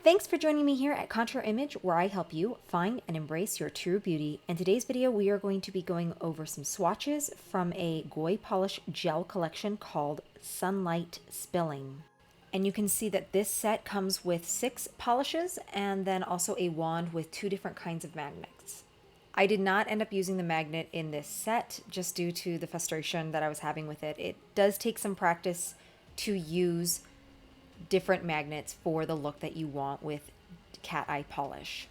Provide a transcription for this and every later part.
Thanks for joining me here at Contour Image, where I help you find and embrace your true beauty. In today's video, we are going to be going over some swatches from a Gaoy polish gel collection called Sunlight Spilling. And you can see that this set comes with 6 polishes and then also a wand with 2 different kinds of magnets. I did not end up using the magnet in this set just due to the frustration that I was having with it. It does take some practice to use different magnets for the look that you want with cat eye polish.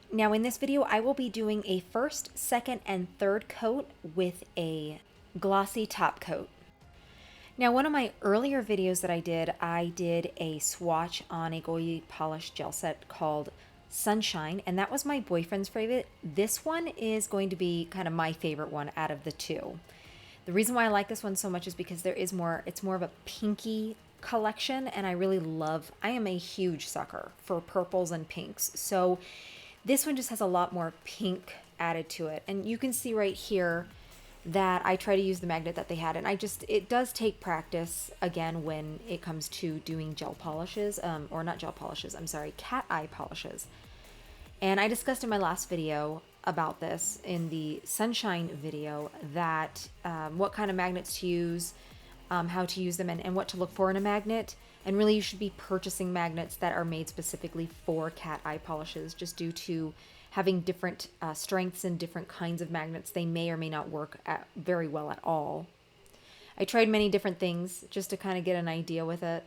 Now in this video, I will be doing a first, second, and third coat with a glossy top coat. Now one of my earlier videos that I did a swatch on a Gaoy polish gel set called Sunshine, and that was my boyfriend's favorite. This one is going to be kind of my favorite one out of the two. The reason why I like this one so much is because it's more of a pinky collection, and I am a huge sucker for purples and pinks. So this one just has a lot more pink added to it. And you can see right here that I try to use the magnet that they had, and it does take practice again when it comes to doing gel polishes, or not gel polishes, I'm sorry, cat eye polishes. And I discussed in my last video about this in the Sunshine video that what kind of magnets to use, how to use them, and what to look for in a magnet. And really you should be purchasing magnets that are made specifically for cat eye polishes, just due to having different strengths and different kinds of magnets. They may or may not work very well at all. I tried many different things just to kind of get an idea with it.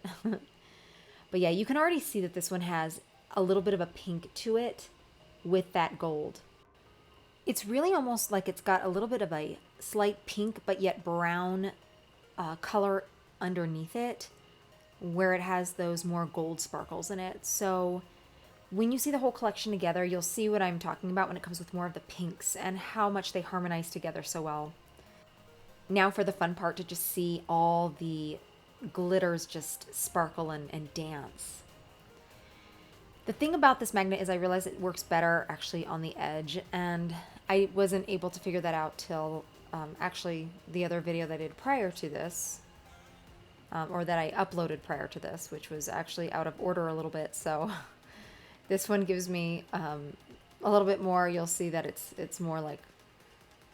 But yeah, you can already see that this one has a little bit of a pink to it with that gold. It's really almost like it's got a little bit of a slight pink but yet brown color underneath it, where it has those more gold sparkles in it. So when you see the whole collection together, you'll see what I'm talking about when it comes with more of the pinks and how much they harmonize together so well. Now for the fun part, to just see all the glitters just sparkle and dance. The thing about this magnet is I realized it works better actually on the edge, and I wasn't able to figure that out till actually the other video that I did prior to this, or that I uploaded prior to this, which was actually out of order a little bit. So this one gives me a little bit more. You'll see that it's more like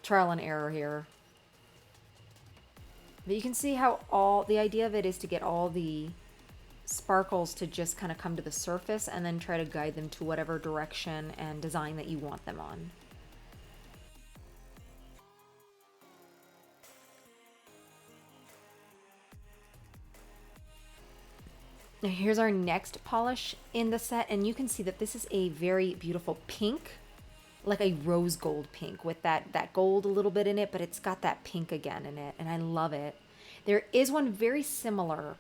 trial and error here. But you can see how the idea of it is to get all the sparkles to just kind of come to the surface and then try to guide them to whatever direction and design that you want them on. Now here's our next polish in the set, and you can see that this is a very beautiful pink, like a rose gold pink with that gold a little bit in it, but it's got that pink again in it, and I love it. There is one very similar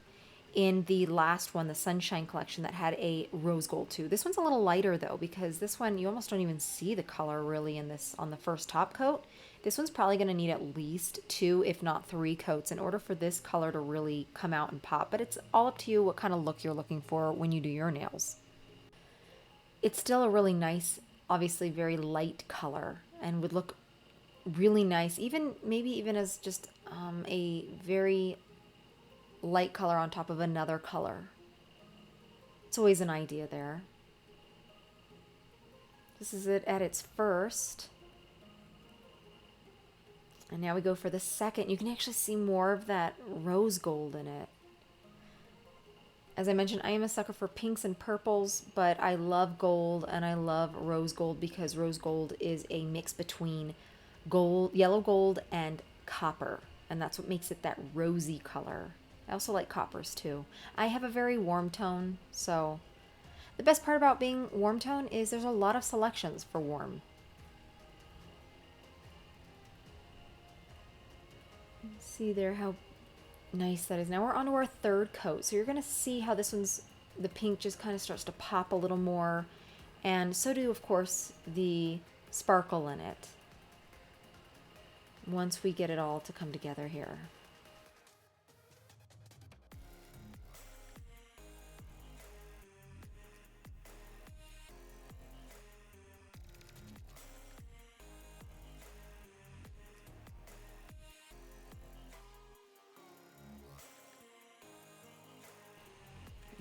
in the last one, the Sunshine collection, that had a rose gold too. This one's a little lighter though, because this one you almost don't even see the color really in this on the first top coat. This one's probably going to need at least 2, if not 3 coats in order for this color to really come out and pop. But it's all up to you what kind of look you're looking for when you do your nails. It's still a really nice, obviously very light color, and would look really nice, maybe even as just a very light color on top of another color. It's always an idea there. This is it at its first. And now we go for the second. You can actually see more of that rose gold in it. As I mentioned, I am a sucker for pinks and purples, but I love gold and I love rose gold because rose gold is a mix between gold, yellow gold, and copper. And that's what makes it that rosy color. I also like coppers too. I have a very warm tone, so the best part about being warm tone is there's a lot of selections for warm. See there how nice that is. Now we're on to our third coat. So you're going to see how this one's, the pink just kind of starts to pop a little more. And so do, of course, the sparkle in it once we get it all to come together here.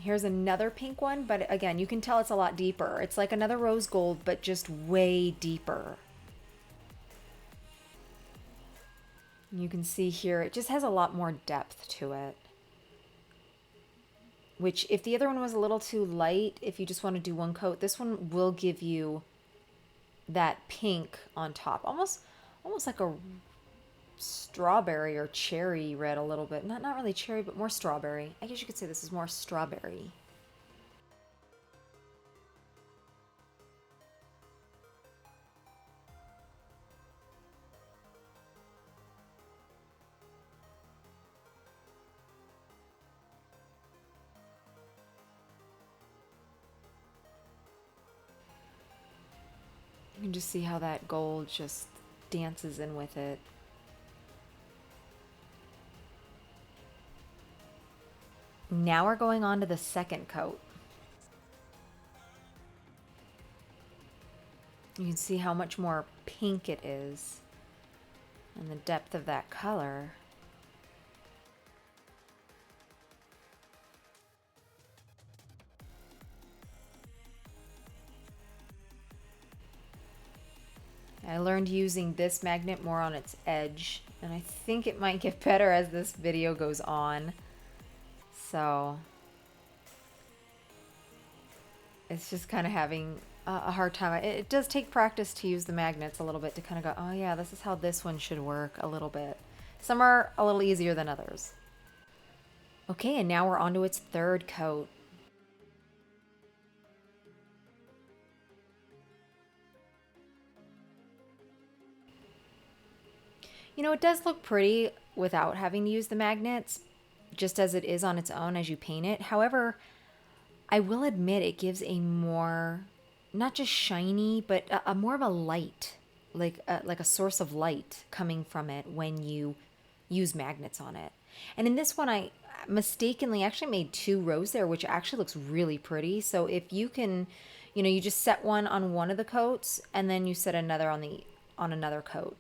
Here's another pink one, but again, you can tell it's a lot deeper. It's like another rose gold, but just way deeper. You can see here, it just has a lot more depth to it. Which, if the other one was a little too light, if you just want to do one coat, this one will give you that pink on top. Almost like a strawberry or cherry red a little bit. Not really cherry, but more strawberry. I guess you could say this is more strawberry. You can just see how that gold just dances in with it. Now we're going on to the second coat. You can see how much more pink it is and the depth of that color. I learned using this magnet more on its edge, and I think it might get better as this video goes on. So it's just kind of having a hard time. It does take practice to use the magnets a little bit to kind of go, oh yeah, this is how this one should work a little bit. Some are a little easier than others. Okay, and now we're on to its third coat. You know, it does look pretty without having to use the magnets, just as it is on its own as you paint it. However, I will admit it gives a more, not just shiny, but a more of a light, like a source of light coming from it when you use magnets on it. And in this one, I mistakenly actually made two rows there, which actually looks really pretty. So if you can, you know, you just set one on one of the coats and then you set another on another coat.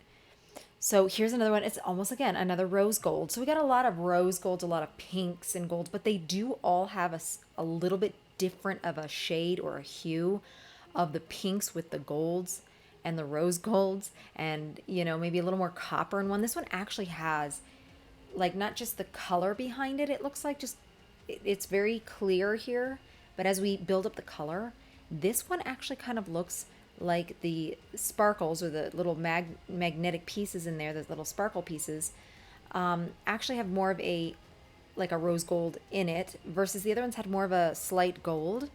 So here's another one. It's almost, again, another rose gold. So we got a lot of rose golds, a lot of pinks and golds, but they do all have a little bit different of a shade or a hue of the pinks with the golds and the rose golds, and, you know, maybe a little more copper in one. This one actually has, like, not just the color behind it. It looks like just, it's very clear here, but as we build up the color, this one actually kind of looks like the sparkles or the little magnetic pieces in there, those little sparkle pieces, actually have more of a, like a rose gold in it, versus the other ones had more of a slight gold,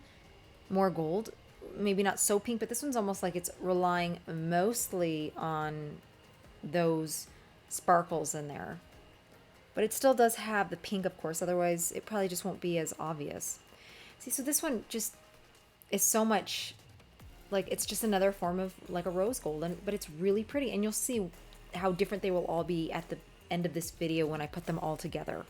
more gold, maybe not so pink, but this one's almost like it's relying mostly on those sparkles in there. But it still does have the pink, of course, otherwise it probably just won't be as obvious. See, so this one just is so much like, it's just another form of like a rose gold, but it's really pretty, and you'll see how different they will all be at the end of this video when I put them all together.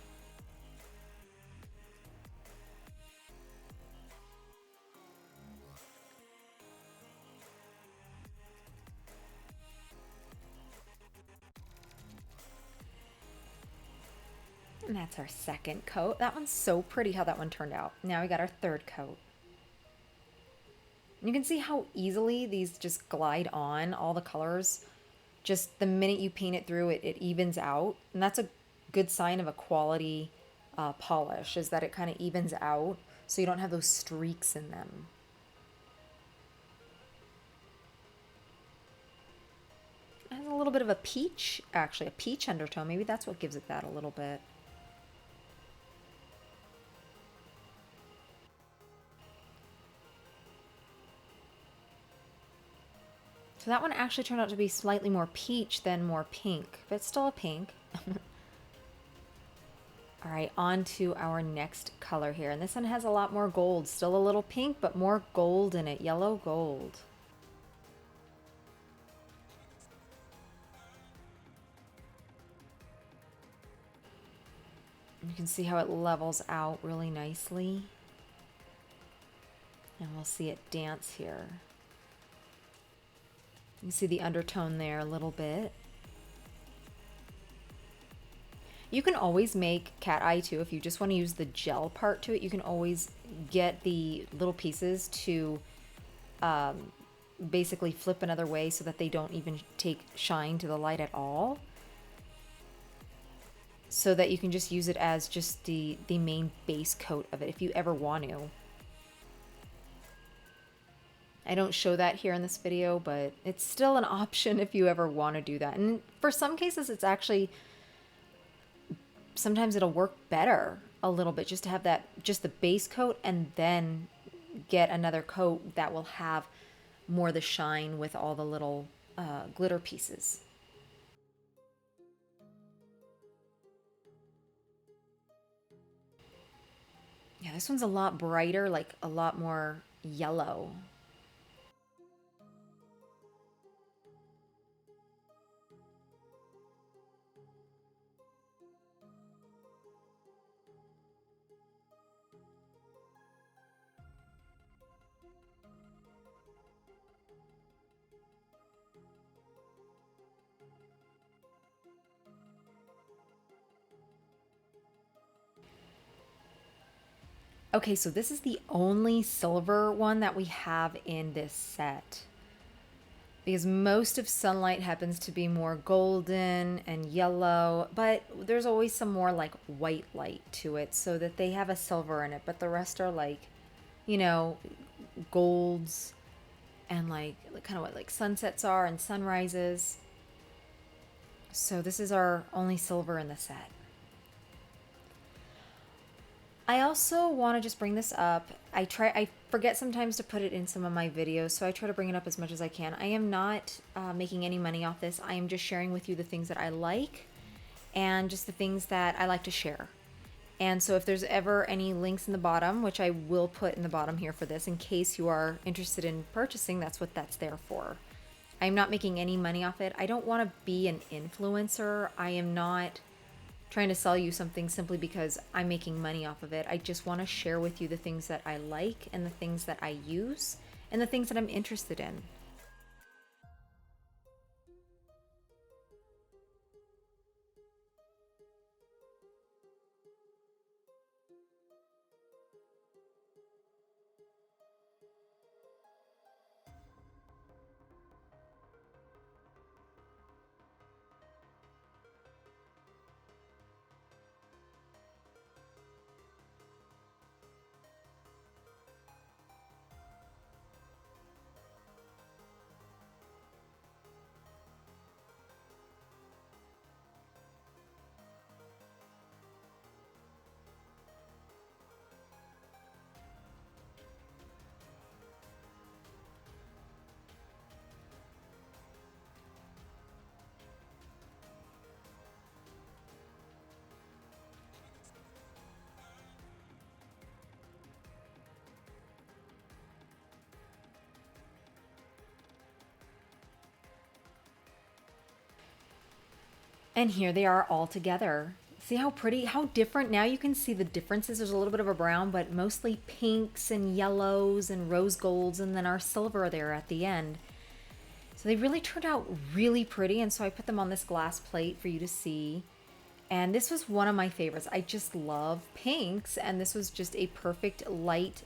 And that's our second coat. That one's so pretty how that one turned out. Now we got our third coat. You can see how easily these just glide on, all the colors. Just the minute you paint it through, it evens out. And that's a good sign of a quality polish, is that it kind of evens out so you don't have those streaks in them. It has a little bit of a peach, actually, a peach undertone. Maybe that's what gives it that a little bit. So that one actually turned out to be slightly more peach than more pink, but it's still a pink. All right, on to our next color here. And this one has a lot more gold, still a little pink, but more gold in it, yellow gold. You can see how it levels out really nicely. And we'll see it dance here. You see the undertone there a little bit. You can always make cat eye too. If you just want to use the gel part to it, you can always get the little pieces to basically flip another way so that they don't even take shine to the light at all. So that you can just use it as just the main base coat of it if you ever want to. I don't show that here in this video, but it's still an option if you ever want to do that. And for some cases, it's actually, sometimes it'll work better a little bit just to have that, just the base coat, and then get another coat that will have more of the shine with all the little glitter pieces. Yeah, this one's a lot brighter, like a lot more yellow. Okay, so this is the only silver one that we have in this set. Because most of Sunlight happens to be more golden and yellow, but there's always some more like white light to it so that they have a silver in it, but the rest are like, you know, golds and like kind of what like sunsets are and sunrises. So this is our only silver in the set. I also want to just bring this up. I forget sometimes to put it in some of my videos, so I try to bring it up as much as I can. I am not making any money off this. I am just sharing with you the things that I like and just the things that I like to share. And so if there's ever any links in the bottom, which I will put in the bottom here for this, in case you are interested in purchasing, that's what that's there for. I'm not making any money off it. I don't want to be an influencer. I am not trying to sell you something simply because I'm making money off of it. I just want to share with you the things that I like and the things that I use and the things that I'm interested in. And here they are all together. See how pretty, how different. Now you can see the differences. There's a little bit of a brown, but mostly pinks and yellows and rose golds, and then our silver there at the end. So they really turned out really pretty, and so I put them on this glass plate for you to see. And this was one of my favorites. I just love pinks, and this was just a perfect light,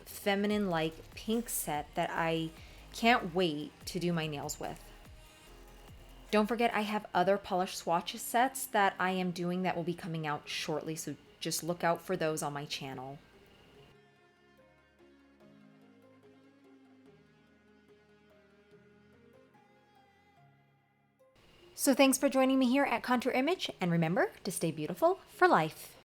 feminine-like pink set that I can't wait to do my nails with. Don't forget, I have other polished swatches sets that I am doing that will be coming out shortly, so just look out for those on my channel. So thanks for joining me here at Contour Image, and remember to stay beautiful for life.